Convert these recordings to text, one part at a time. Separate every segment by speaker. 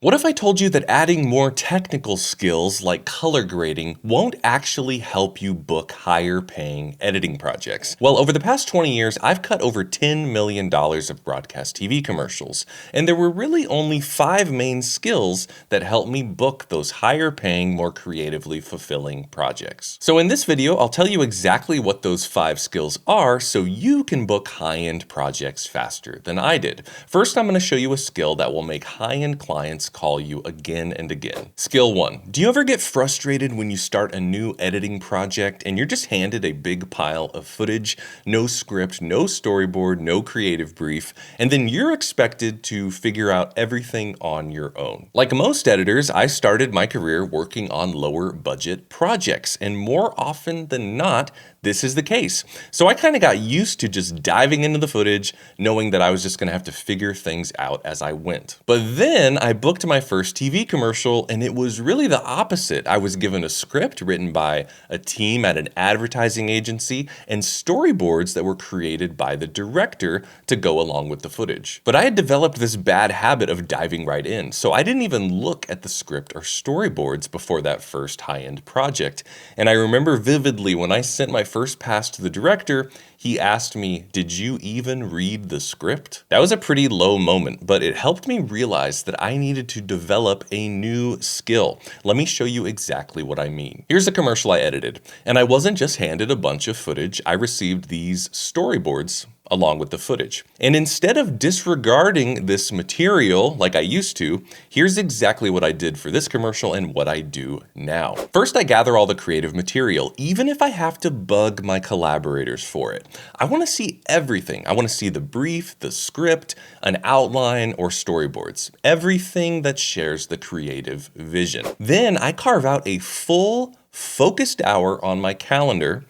Speaker 1: What if I told you that adding more technical skills like color grading won't actually help you book higher paying editing projects? Well, over the past 20 years, I've cut over $10 million of broadcast TV commercials, and there were really only 5 main skills that helped me book those higher paying, more creatively fulfilling projects. So in this video, I'll tell you exactly what those 5 skills are so you can book high-end projects faster than I did. First, I'm going to show you a skill that will make high-end clients call you again and again. Skill 1. Do you ever get frustrated when you start a new editing project and you're just handed a big pile of footage, no script, no storyboard, no creative brief, and then you're expected to figure out everything on your own? Like most editors, I started my career working on lower budget projects, and more often than not, this is the case. So I kind of got used to just diving into the footage, knowing that I was just going to have to figure things out as I went. But then I booked my first TV commercial, and it was really the opposite. I was given a script written by a team at an advertising agency and storyboards that were created by the director to go along with the footage. But I had developed this bad habit of diving right in, so I didn't even look at the script or storyboards before that first high-end project. And I remember vividly when I sent my first pass to the director, he asked me, "Did you even read the script?" That was a pretty low moment, but it helped me realize that I needed to develop a new skill. Let me show you exactly what I mean. Here's a commercial I edited, and I wasn't just handed a bunch of footage, I received these storyboards along with the footage. And instead of disregarding this material like I used to, here's exactly what I did for this commercial and what I do now. First, I gather all the creative material, even if I have to bug my collaborators for it. I want to see everything. I want to see the brief, the script, an outline, or storyboards. Everything that shares the creative vision. Then I carve out a full, focused hour on my calendar,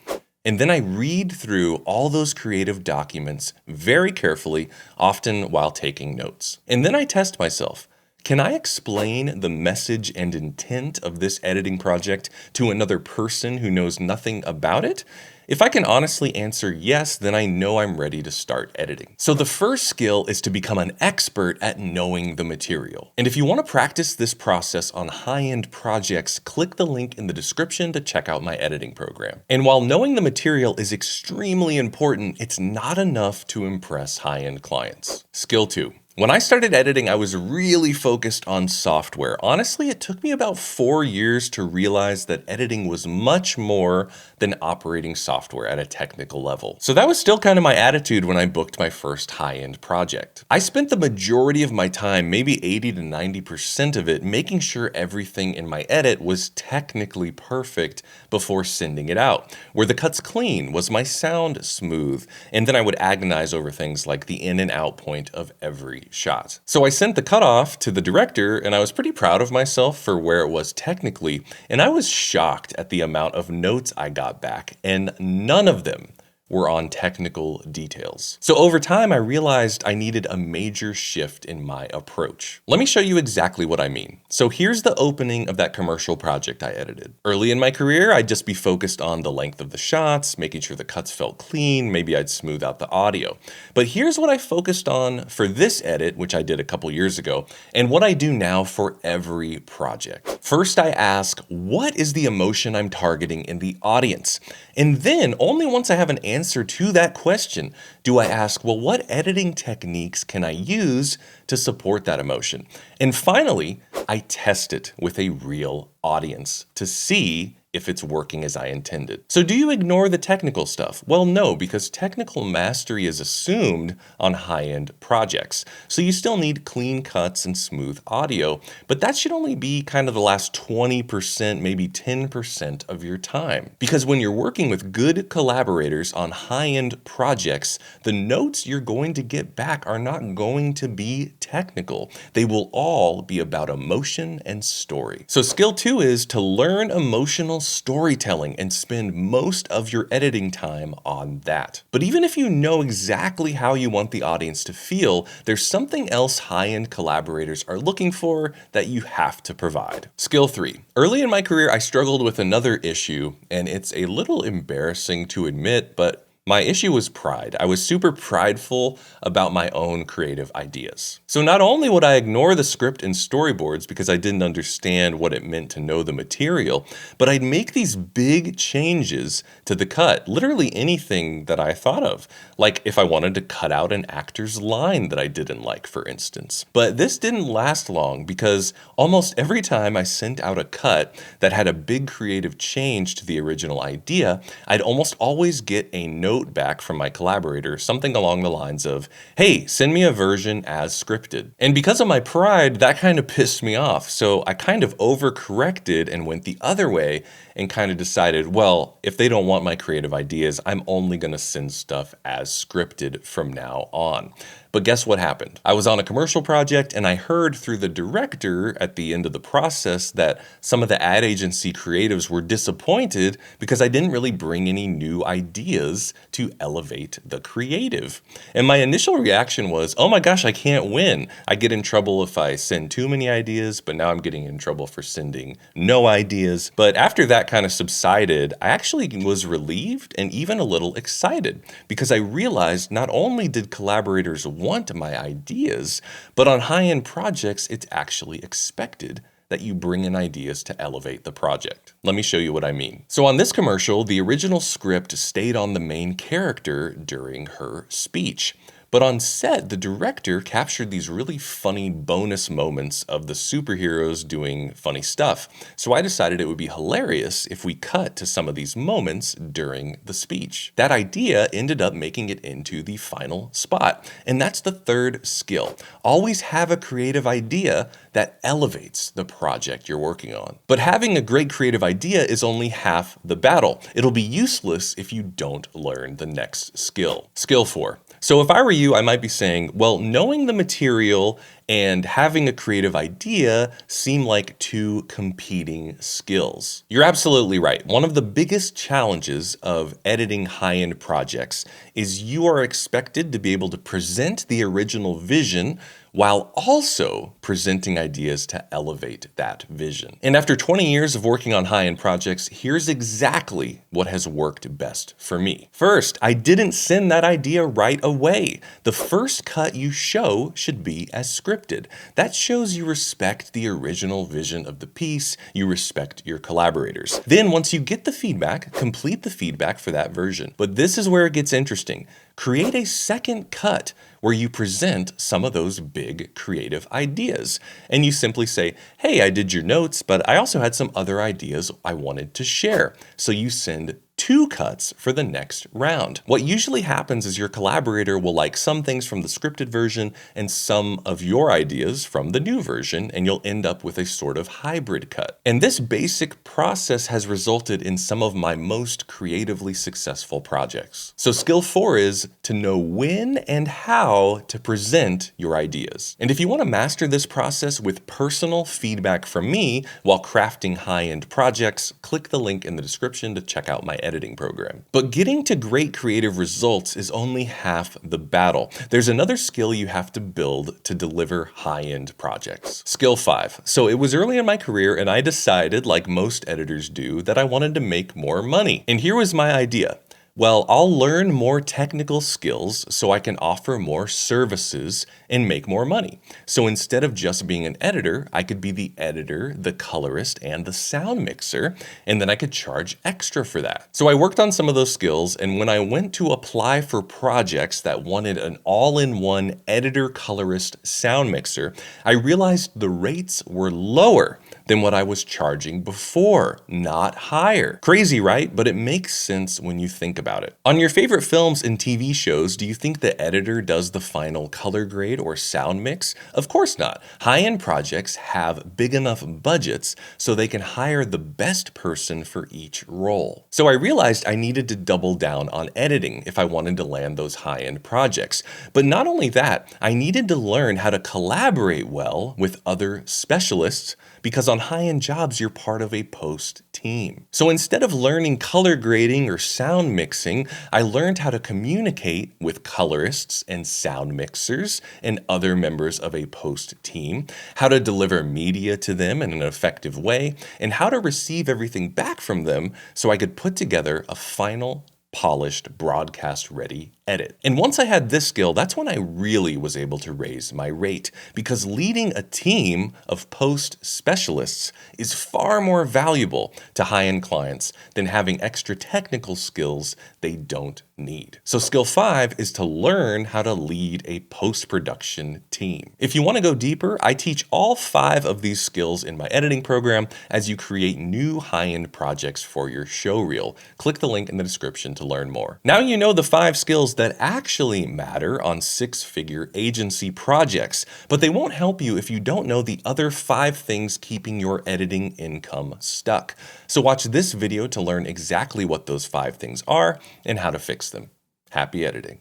Speaker 1: and then I read through all those creative documents very carefully, often while taking notes. And then I test myself. Can I explain the message and intent of this editing project to another person who knows nothing about it? If I can honestly answer yes, then I know I'm ready to start editing. So the first skill is to become an expert at knowing the material. And if you want to practice this process on high-end projects, click the link in the description to check out my editing program. And while knowing the material is extremely important, it's not enough to impress high-end clients. Skill 2. When I started editing, I was really focused on software. Honestly, it took me about 4 years to realize that editing was much more than operating software at a technical level. So that was still kind of my attitude when I booked my first high-end project. I spent the majority of my time, maybe 80 to 90% of it, making sure everything in my edit was technically perfect before sending it out. Were the cuts clean? Was my sound smooth? And then I would agonize over things like the in and out point of every shot. So I sent the cutoff to the director, and I was pretty proud of myself for where it was technically, and I was shocked at the amount of notes I got back, and none of them were on technical details. So over time, I realized I needed a major shift in my approach. Let me show you exactly what I mean. So here's the opening of that commercial project I edited. Early in my career, I'd just be focused on the length of the shots, making sure the cuts felt clean, maybe I'd smooth out the audio. But here's what I focused on for this edit, which I did a couple years ago, and what I do now for every project. First, I ask, what is the emotion I'm targeting in the audience? And then, only once I have an answer to that question, do I ask, well, what editing techniques can I use to support that emotion? And finally, I test it with a real audience to see if it's working as I intended. So do you ignore the technical stuff? Well, no, because technical mastery is assumed on high-end projects. So you still need clean cuts and smooth audio, but that should only be kind of the last 20%, maybe 10% of your time. Because when you're working with good collaborators on high-end projects, the notes you're going to get back are not going to be technical. They will all be about emotion and story. So skill 2 is to learn emotional storytelling and spend most of your editing time on that. But even if you know exactly how you want the audience to feel, there's something else high-end collaborators are looking for that you have to provide. Skill 3. Early in my career, I struggled with another issue, and it's a little embarrassing to admit, but My issue was pride. I was super prideful about my own creative ideas. So not only would I ignore the script and storyboards because I didn't understand what it meant to know the material, but I'd make these big changes to the cut, literally anything that I thought of. Like if I wanted to cut out an actor's line that I didn't like, for instance. But this didn't last long because almost every time I sent out a cut that had a big creative change to the original idea, I'd almost always get a note back from my collaborator, something along the lines of, hey, send me a version as scripted. And because of my pride, that kind of pissed me off. So I kind of overcorrected and went the other way and kind of decided, well, if they don't want my creative ideas, I'm only going to send stuff as scripted from now on. But guess what happened? I was on a commercial project and I heard through the director at the end of the process that some of the ad agency creatives were disappointed because I didn't really bring any new ideas to elevate the creative. And my initial reaction was, oh my gosh, I can't win. I get in trouble if I send too many ideas, but now I'm getting in trouble for sending no ideas. But after that kind of subsided, I actually was relieved and even a little excited because I realized not only did collaborators want my ideas, but on high-end projects, it's actually expected that you bring in ideas to elevate the project. Let me show you what I mean. So on this commercial, the original script stayed on the main character during her speech. But on set, the director captured these really funny bonus moments of the superheroes doing funny stuff. So I decided it would be hilarious if we cut to some of these moments during the speech. That idea ended up making it into the final spot. And that's the third skill. Always have a creative idea that elevates the project you're working on. But having a great creative idea is only half the battle. It'll be useless if you don't learn the next skill. Skill 4. So if I were you, I might be saying, well, knowing the material and having a creative idea seem like two competing skills. You're absolutely right. One of the biggest challenges of editing high-end projects is you are expected to be able to present the original vision while also presenting ideas to elevate that vision. And after 20 years of working on high-end projects, here's exactly what has worked best for me. First, I didn't send that idea right away. The first cut you show should be as scripted. That shows you respect the original vision of the piece, you respect your collaborators. Then once you get the feedback, complete the feedback for that version. But this is where it gets interesting. Create a second cut where you present some of those big creative ideas. And you simply say, hey, I did your notes, but I also had some other ideas I wanted to share. So you send 2 cuts for the next round. What usually happens is your collaborator will like some things from the scripted version and some of your ideas from the new version, and you'll end up with a sort of hybrid cut. And this basic process has resulted in some of my most creatively successful projects. So skill 4 is to know when and how to present your ideas. And if you want to master this process with personal feedback from me while crafting high-end projects, click the link in the description to check out my editing program. But getting to great creative results is only half the battle. There's another skill you have to build to deliver high-end projects. Skill 5. So it was early in my career and I decided, like most editors do, that I wanted to make more money. And here was my idea. Well, I'll learn more technical skills so I can offer more services and make more money. So instead of just being an editor, I could be the editor, the colorist, and the sound mixer, and then I could charge extra for that. So I worked on some of those skills, and when I went to apply for projects that wanted an all-in-one editor, colorist, sound mixer, I realized the rates were lower than what I was charging before, not higher. Crazy, right? But it makes sense when you think about it. On your favorite films and TV shows, do you think the editor does the final color grade or sound mix? Of course not. High-end projects have big enough budgets so they can hire the best person for each role. So I realized I needed to double down on editing if I wanted to land those high-end projects. But not only that, I needed to learn how to collaborate well with other specialists, because on high-end jobs, you're part of a post team. So instead of learning color grading or sound mixing, I learned how to communicate with colorists and sound mixers and other members of a post team, how to deliver media to them in an effective way, and how to receive everything back from them so I could put together a final polished, broadcast-ready edit. And once I had this skill, that's when I really was able to raise my rate, because leading a team of post specialists is far more valuable to high-end clients than having extra technical skills they don't need. So skill 5 is to learn how to lead a post-production team. If you want to go deeper, I teach all 5 of these skills in my editing program as you create new high-end projects for your showreel. Click the link in the description to learn more. Now you know the 5 skills that actually matter on 6-figure agency projects, but they won't help you if you don't know the other 5 things keeping your editing income stuck. So watch this video to learn exactly what those 5 things are and how to fix them. Happy editing.